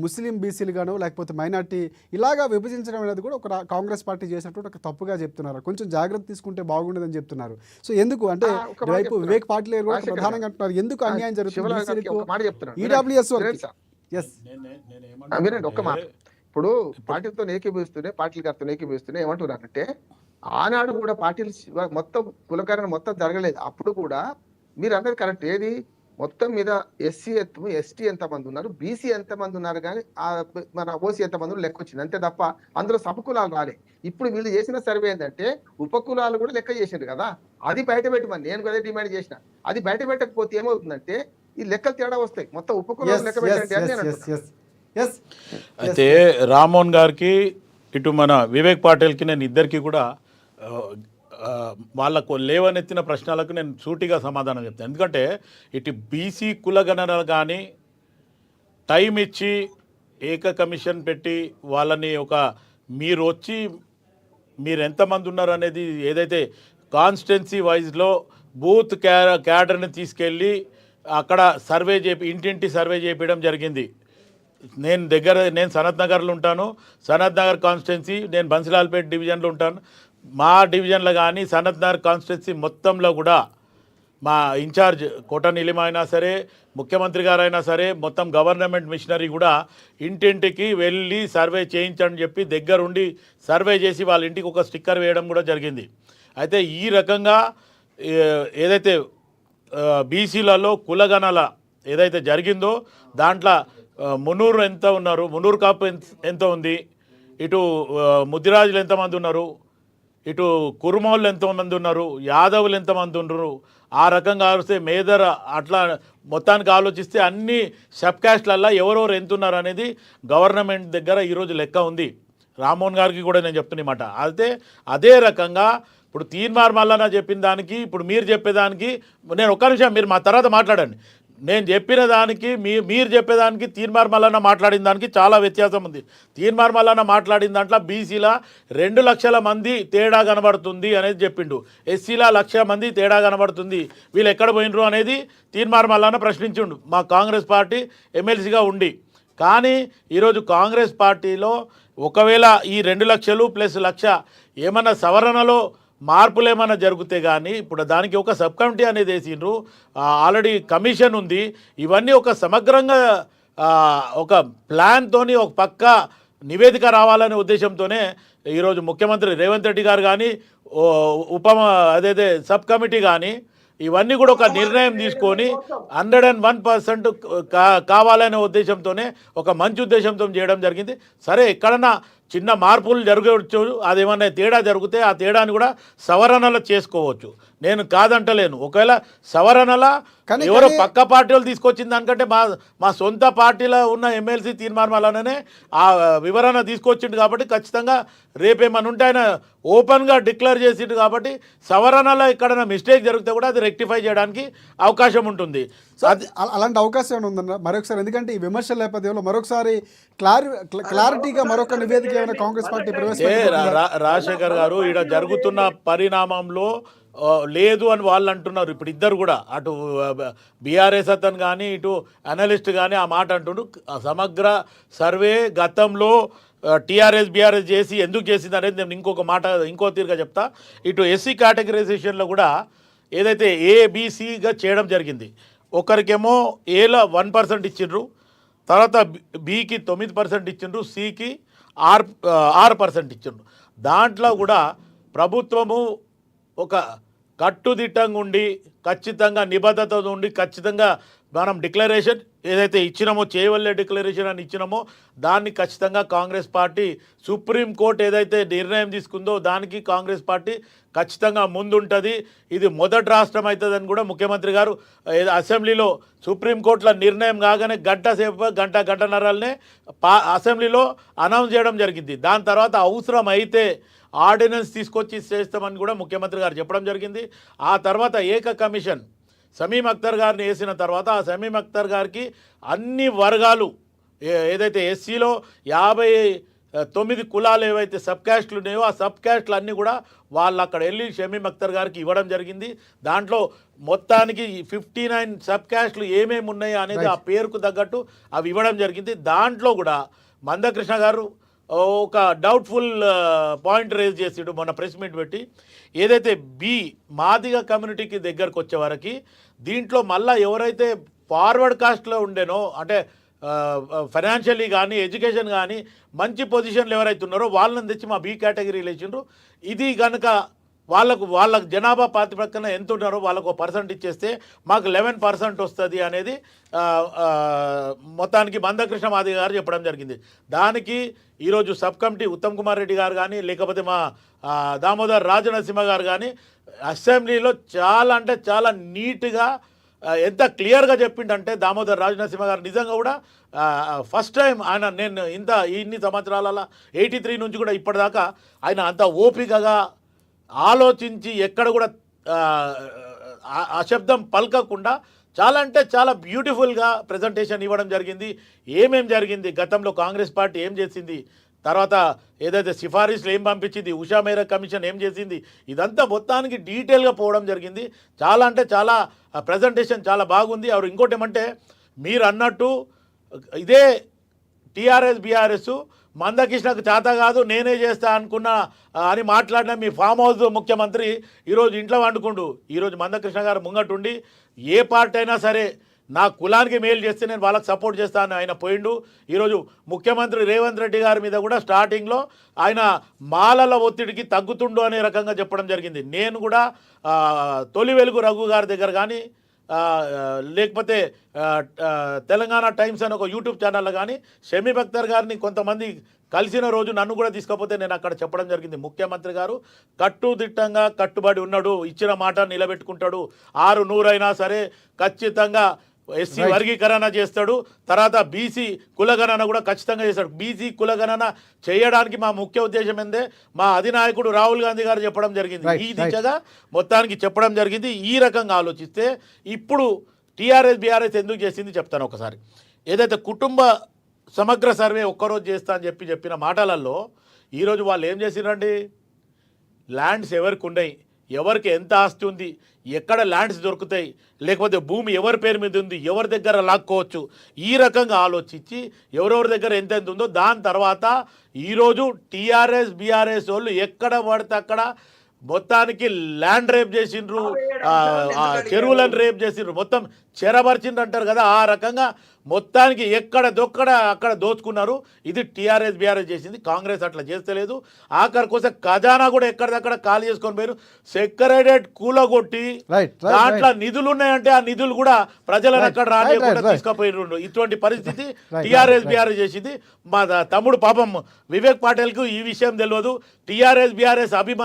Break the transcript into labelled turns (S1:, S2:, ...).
S1: ముస్లిం బీసీలుగానో లేకపోతే మైనార్టీ ఇలాగా విభజించడం అనేది కూడా ఒక కాంగ్రెస్ పార్టీ చేసినటువంటి ఒక తప్పుగా చెప్తున్నారు. కొంచెం జాగ్రత్త తీసుకుంటే బాగుండదని చెప్తున్నారు. సో ఎందుకు అంటే
S2: ఒక మాట
S1: వైపు
S2: చెప్తున్నా
S1: వివేక్ పాటిల్ కూడా
S2: రాజశేఖర్ గారు,
S1: ప్రధానంగా అంటున్నారు ఎందుకు అన్యాయం జరుగుతుంది
S2: శివరాజ్ గారికి
S1: బీసీలకు
S2: ఒక మాట చెప్తున్నాను
S1: ఈడబ్ల్యూఎస్
S2: వినండి
S1: వరకు.
S2: సార్,
S1: ఎస్
S2: వినండి ఒక్క మాట. ఇప్పుడు పార్టీలతో ఏకీభవిస్తూనే పార్టీలు గారితో ఏకీభవిస్తూనే ఏమంటున్నారంటే ఆనాడు కూడా పార్టీలు మొత్తం కులకరణ మొత్తం జరగలేదు. అప్పుడు కూడా మీరు అన్నది కరెక్ట్. ఏది మొత్తం మీద ఎస్సీ ఎస్టీ ఎంతమంది ఉన్నారు, బీసీ ఎంతమంది ఉన్నారు, కానీ మన ఓసీ ఎంతమంది లెక్క వచ్చింది అంతే తప్ప అందులో సబకులాలు రాలే. ఇప్పుడు వీళ్ళు చేసిన సర్వే ఏంటంటే ఉపకులాలు కూడా లెక్క చేసిండ్రు కదా, అది బయట పెట్టమని నేను అదే డిమాండ్ చేసిన. అది బయట పెట్టకపోతే ఏమవుతుందంటే ఈ లెక్కలు తేడా వస్తాయి. మొత్తం ఉపకులాలు లెక్క పెట్టండి అని నేను అంటున్నా.
S3: అయితే రామ్మోహన్ గారికి ఇటు మన వివేక్ పాటిల్కి నేను ఇద్దరికి కూడా వాళ్ళకు లేవనెత్తిన ప్రశ్నలకు నేను సూటిగా సమాధానం చెప్తాను. ఎందుకంటే ఇటు బీసీ కులగణనలు కానీ టైం ఇచ్చి ఏక కమిషన్ పెట్టి వాళ్ళని మీరు వచ్చి మీరు ఎంతమంది ఉన్నారు అనేది ఏదైతే కాన్స్టిట్యున్సీ వైజ్లో బూత్ క్యాడర్ని తీసుకెళ్ళి అక్కడ సర్వే ఇంటింటి సర్వే చేయించడం జరిగింది. నేను సనత్ నగర్లో ఉంటాను, సనత్ నగర్ కాన్స్టిట్యున్సీ, నేను బన్సిలాల్పేట డివిజన్లో ఉంటాను. మా డివిజన్లో కానీ సనత్ నగర్ కాన్స్టిట్యున్సీ మొత్తంలో కూడా మా ఇన్ఛార్జ్ కోట నీలిమ అయినా సరే, ముఖ్యమంత్రి గారు అయినా సరే, మొత్తం గవర్నమెంట్ మిషనరీ కూడా ఇంటింటికి వెళ్ళి సర్వే చేయించని చెప్పి దగ్గరుండి సర్వే చేసి వాళ్ళ ఇంటికి ఒక స్టిక్కర్ వేయడం కూడా జరిగింది. అయితే ఈ రకంగా ఏదైతే బీసీలలో కులగణన ఏదైతే జరిగిందో దాంట్లో మునూరు ఎంత ఉన్నారు, మునూరు కాపు ఎంత ఉంది, ఇటు ముద్దిరాజులు ఎంతమంది ఉన్నారు, ఇటు కురుమోళ్ళు ఎంతమంది ఉన్నారు, యాదవులు ఎంతమంది ఉన్నారు, ఆ రకంగా ఆలోచిస్తే మేదర అట్లా మొత్తానికి ఆలోచిస్తే అన్ని సబ్ క్యాస్ట్లల్లో ఎవరెవరు ఎంత ఉన్నారు అనేది గవర్నమెంట్ దగ్గర ఈరోజు లెక్క ఉంది. రామ్మోహన్ గారికి కూడా నేను చెప్తున్నమాట. అయితే అదే రకంగా ఇప్పుడు తీన్మార్ మల్లన్న చెప్పిన దానికి ఇప్పుడు మీరు చెప్పేదానికి నేను ఒక్క నిమిషం మీరు మా తర్వాత మాట్లాడండి. నేను చెప్పిన దానికి మీరు చెప్పేదానికి తీన్మార్ మల్లన్న మాట్లాడిన దానికి చాలా వ్యత్యాసం ఉంది. తీన్మార్ మల్లన్న మాట్లాడిన దాంట్లో బీసీల 2 లక్షల మంది తేడా కనబడుతుంది అనేది చెప్పిండు, ఎస్సీల 1 లక్ష మంది తేడా కనబడుతుంది, వీళ్ళు ఎక్కడ పోయినరు అనేది తీన్మార్ మల్లన్న ప్రశ్నించిండు మా కాంగ్రెస్ పార్టీ ఎమ్మెల్సీగా ఉండి. కానీ ఈరోజు కాంగ్రెస్ పార్టీలో ఒకవేళ ఈ 2 లక్షలు ప్లస్ 1 లక్ష ఏమన్నా సవరణలో మార్పులు ఏమైనా జరిగితే కానీ ఇప్పుడు దానికి ఒక సబ్ కమిటీ అనేది వేసిండ్రు, ఆల్రెడీ కమిషన్ ఉంది. ఇవన్నీ ఒక సమగ్రంగా ఒక ప్లాన్తోని ఒక పక్క నివేదిక రావాలనే ఉద్దేశంతోనే ఈరోజు ముఖ్యమంత్రి రేవంత్ రెడ్డి గారు కానీ అదేదే సబ్ కమిటీ కానీ ఇవన్నీ కూడా ఒక నిర్ణయం తీసుకొని 101% కావాలనే ఉద్దేశంతోనే ఒక మంచి ఉద్దేశంతో చేయడం జరిగింది. సరే ఎక్కడన్నా చిన్న మార్పులు జరగవచ్చు, అదేమన్నా తేడా జరిగితే ఆ తేడాని కూడా సవరణలు చేసుకోవచ్చు, నేను కాదంటలేను. ఒకవేళ సవరణల ఎవరో పక్క పార్టీలు తీసుకొచ్చిన దానికంటే మా సొంత పార్టీలో ఉన్న ఎమ్మెల్సీ తీర్మానం వల్లనే ఆ వివరణ తీసుకొచ్చిండు కాబట్టి ఖచ్చితంగా రేపేమన్నా ఉంటే ఆయన ఓపెన్గా డిక్లేర్ చేసిండు కాబట్టి సవరణలో ఎక్కడైనా మిస్టేక్ జరిగితే కూడా అది రెక్టిఫై చేయడానికి అవకాశం ఉంటుంది.
S1: అలాంటి అవకాశం ఏమైనా ఉందన్న మరొకసారి? ఎందుకంటే ఈ విమర్శల నేపథ్యంలో మరొకసారి క్లారిటీగా మరొక నివేదిక ఏమైనా కాంగ్రెస్ పార్టీ
S3: రాజశేఖర్ గారు ఈడ జరుగుతున్న పరిణామంలో లేదు అని వాళ్ళు అంటున్నారు. ఇప్పుడు ఇద్దరు కూడా అటు బీఆర్ఎస్ అతను కానీ ఇటు అనలిస్ట్ కానీ ఆ మాట అంటుండ్రు. సమగ్ర సర్వే గతంలో టీఆర్ఎస్ బీఆర్ఎస్ చేసి ఎందుకు చేసింది అనేది నేను ఇంకో తీరుగా చెప్తా. ఇటు ఎస్సీ కేటగిరైజేషన్లో కూడా ఏదైతే ఏబిసిగా చేయడం జరిగింది, ఒకరికేమో ఏలో 1% ఇచ్చిండ్రు, తర్వాత బికి 9% ఇచ్చిండ్రు, సికి 6% ఇచ్చిండ్రు. దాంట్లో కూడా ప్రభుత్వము ఒక కట్టుదిట్టంగా ఉండి ఖచ్చితంగా నిబద్ధత ఉండి ఖచ్చితంగా మనం డిక్లరేషన్ ఏదైతే ఇచ్చినామో చేయవల్లే డిక్లరేషన్ అని ఇచ్చినామో దాన్ని ఖచ్చితంగా కాంగ్రెస్ పార్టీ సుప్రీంకోర్టు ఏదైతే నిర్ణయం తీసుకుందో దానికి కాంగ్రెస్ పార్టీ ఖచ్చితంగా ముందుంటుంది. ఇది మొదటి రాష్ట్రం అవుతుందని కూడా ముఖ్యమంత్రి గారు అసెంబ్లీలో సుప్రీంకోర్టులో నిర్ణయం కాగానే గంటన్నరనే అసెంబ్లీలో అనౌన్స్ చేయడం జరిగింది. దాని తర్వాత అవసరం అయితే ఆర్డినెన్స్ తీసుకొచ్చి చేస్తామని కూడా ముఖ్యమంత్రి గారు చెప్పడం జరిగింది. ఆ తర్వాత ఏక కమిషన్ సమీమ్ అఖ్తర్ గారిని వేసిన తర్వాత ఆ సమీమ్ అఖ్తర్ గారికి అన్ని వర్గాలు ఏదైతే ఎస్సీలో 9 కులాలు ఏవైతే సబ్ క్యాస్ట్లు ఉన్నాయో ఆ సబ్ క్యాస్ట్లు అన్నీ కూడా వాళ్ళు అక్కడ వెళ్ళి షమీమ్ అఖ్తర్ గారికి ఇవ్వడం జరిగింది. దాంట్లో మొత్తానికి 59 సబ్ క్యాస్ట్లు ఏమేమి ఉన్నాయో అనేది ఆ పేరుకు తగ్గట్టు అవి ఇవ్వడం జరిగింది. దాంట్లో కూడా మందకృష్ణ గారు ఒక డౌట్ఫుల్ పాయింట్ రేజ్ చేసాడు మొన్న ప్రెస్ మీట్ పెట్టి. ఏదైతే మాదిగ కమ్యూనిటీకి దగ్గరకు వచ్చే వరకు దీంట్లో మళ్ళీ ఎవరైతే ఫార్వర్డ్ కాస్ట్లో ఉండేనో అంటే ఫైనాన్షియల్లీ కానీ ఎడ్యుకేషన్ కానీ మంచి పొజిషన్లు ఎవరైతే ఉన్నారో వాళ్ళని తెచ్చి మా బి కేటగిరీలు ఇచ్చిండ్రు. ఇది కనుక వాళ్ళకు జనాభా ప్రాతిపదికన ఎంత ఉన్నారో వాళ్ళకు 1% ఇచ్చేస్తే మాకు 11% వస్తుంది అనేది మొత్తానికి మందకృష్ణ మాదిగ గారు చెప్పడం జరిగింది. దానికి ఈరోజు సబ్ కమిటీ ఉత్తమ్ కుమార్ రెడ్డి గారు కానీ లేకపోతే మా దామోదర్ రాజనరసింహ గారు కానీ అసెంబ్లీలో చాలా అంటే చాలా నీట్గా ఎంత క్లియర్గా చెప్పిండంటే దామోదర్ రాజనరసింహ గారు నిజంగా కూడా ఫస్ట్ టైం ఆయన నేను ఇన్ని సంవత్సరాల 83 నుంచి కూడా ఇప్పటిదాకా ఆయన అంత ఓపికగా ఆలోచించి ఎక్కడ కూడా అశబ్దం పలకకుండా చాలా అంటే చాలా బ్యూటిఫుల్గా ప్రజెంటేషన్ ఇవ్వడం జరిగింది. ఏమేం జరిగింది, గతంలో కాంగ్రెస్ పార్టీ ఏం చేసింది, తర్వాత ఏదైతే సిఫారసులు ఏం పంపించింది, ఉషా మేరా కమిషన్ ఏం చేసింది, ఇదంతా మొత్తానికి డీటెయిల్గా పోవడం జరిగింది. చాలా అంటే చాలా ప్రజెంటేషన్ చాలా బాగుంది. ఎవరు ఇంకోటి ఏమంటే మీరు అన్నట్టు ఇదే టీఆర్ఎస్ బీఆర్ఎస్ మందకృష్ణకు చేత కాదు నేనే చేస్తా అనుకున్నా అని మాట్లాడిన మీ ఫామ్ హౌస్ ముఖ్యమంత్రి ఈరోజు ఇంట్లో వండుకుండు. ఈరోజు మందకృష్ణ గారు ముంగటుండి ఏ పార్టీ అయినా సరే నా కులానికి మేలు చేస్తే నేను వాళ్ళకి సపోర్ట్ చేస్తాను ఆయన పోయిండు. ఈరోజు ముఖ్యమంత్రి రేవంత్ రెడ్డి గారి మీద కూడా స్టార్టింగ్లో ఆయన మాలల ఒత్తిడికి తగ్గుతుండు అనే రకంగా చెప్పడం జరిగింది. నేను కూడా తొలి వెలుగు రఘు గారి దగ్గర కానీ లేకపోతే తెలంగాణ టైమ్స్ అని ఒక యూట్యూబ్ ఛానల్లో కానీ షమీమ్ అఖ్తర్ గారిని కొంతమంది కలిసిన రోజు నన్ను కూడా తీసుకపోతే నేను అక్కడ చెప్పడం జరిగింది. ముఖ్యమంత్రి గారు కట్టుదిట్టంగా కట్టుబడి ఉన్నాడు, ఇచ్చిన మాట నిలబెట్టుకుంటాడు, 600 అయినా సరే ఖచ్చితంగా ఎస్సీ వర్గీకరణ చేస్తాడు, తర్వాత బీసీ కులగణన కూడా ఖచ్చితంగా చేస్తాడు. బీసీ కులగణన చేయడానికి మా ముఖ్య ఉద్దేశం ఏందే మా అధినాయకుడు రాహుల్ గాంధీ గారు చెప్పడం జరిగింది. ఈ దిశగా మొత్తానికి చెప్పడం జరిగింది. ఈ రకంగా ఆలోచిస్తే ఇప్పుడు టీఆర్ఎస్ బీఆర్ఎస్ ఎందుకు చేసింది చెప్తాను ఒకసారి. ఏదైతే కుటుంబ సమగ్ర సర్వే ఒక్కరోజు చేస్తా అని చెప్పిన మాటలలో ఈరోజు వాళ్ళు ఏం చేసిరండి, ల్యాండ్స్ ఎవరికి ఉన్నాయి, ఎవరికి ఎంత ఆస్తి ఉంది, ఎక్కడ ల్యాండ్స్ దొరుకుతాయి, లేకపోతే భూమి ఎవరి పేరు మీద ఉంది, ఎవరి దగ్గర లాక్కోవచ్చు, ఈ రకంగా ఆలోచించి ఎవరెవరి దగ్గర ఎంత ఉందో దాని తర్వాత ఈరోజు టీఆర్ఎస్ బీఆర్ఎస్ వాళ్ళు ఎక్కడ పడితే అక్కడ మొత్తానికి ల్యాండ్ రేప్ చేసిండ్రు, చెరువులను రేప్ చేసిండ్రు, మొత్తం చెరబరిచిండ్రు అంటారు కదా, ఆ రకంగా మొత్తానికి ఎక్కడ దొక్కడ అక్కడ దోచుకున్నారు. ఇది టీఆర్ఎస్ బీఆర్ఎస్ చేసింది. కాంగ్రెస్ అట్లా చేస్తలేదు. ఆఖరి కోసం ఖజానా కూడా ఎక్కడిదక్కడ ఖాళీ చేసుకొని పోయారు. సెక్రటేరియట్ కూలగొట్టి దాంట్లో నిధులు ఉన్నాయంటే ఆ నిధులు కూడా ప్రజలను అక్కడ రానియకుండా తీసుకుపోయిన ఇటువంటి పరిస్థితి టీఆర్ఎస్ బీఆర్ఎస్ చేసింది. మా తమ్ముడు పాపం వివేక్ పాటిల్కు ఈ విషయం తెలియదు. టీఆర్ఎస్ బీఆర్ఎస్ అభిమాని